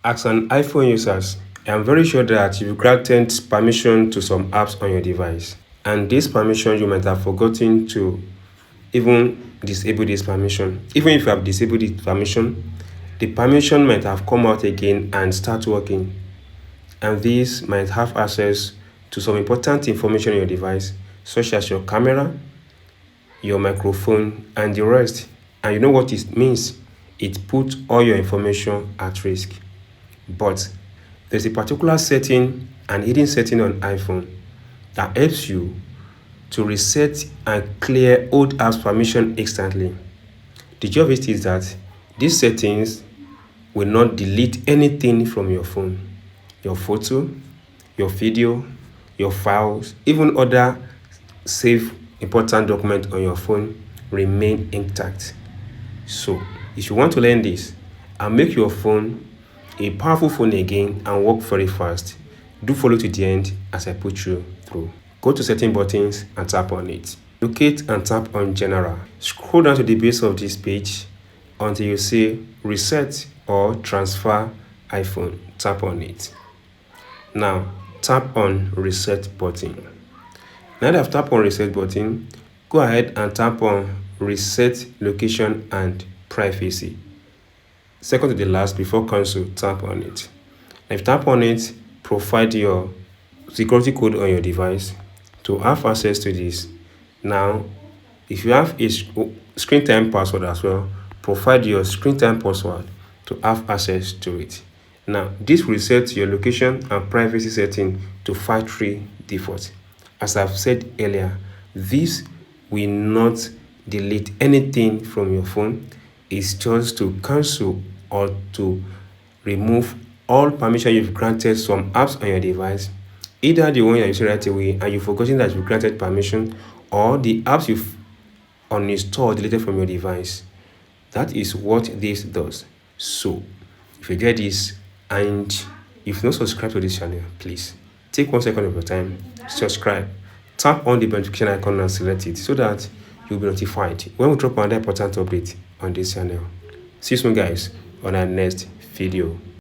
As an iPhone user, I am very sure that you've granted permission to some apps on your device. And this permission, you might have forgotten to even disable this permission. Even if you have disabled the permission might have come out again and start working. And this might have access to some important information on your device, such as your camera, your microphone, and the rest. And you know what it means? It puts all your information at risk. But there's a particular setting, an hidden setting on iPhone that helps you to reset and clear old apps permission instantly. The job of it is that these settings will not delete anything from your phone. Your photo, your video, your files, even other save important documents on your phone remain intact. So, if you want to learn this and make your phone a powerful phone again and work very fast, do follow to the end as I put you through. Go to setting buttons and tap on it. Locate and tap on general. Scroll down to the base of this page until you see reset or transfer iPhone. Tap on it. Now tap on reset button. Now that I've tapped on reset button, go ahead and tap on reset location and privacy. Second to the last before cancel, tap on it. If you tap on it, provide your security code on your device to have access to this. Now, if you have a screen time password as well, provide your screen time password to have access to it. Now, this will set your location and privacy setting to factory default. As I've said earlier, this will not delete anything from your phone. It's just to cancel or to remove all permission you've granted some apps on your device, either the one you're using right away and you've forgotten that you've granted permission, or the apps you've uninstalled deleted from your device. That is what this does. So, if you get this and if you're not subscribed to this channel, please take 1 second of your time, subscribe, tap on the notification icon and select it so that you'll be notified when we drop another important update on this channel. See you soon guys on our next video.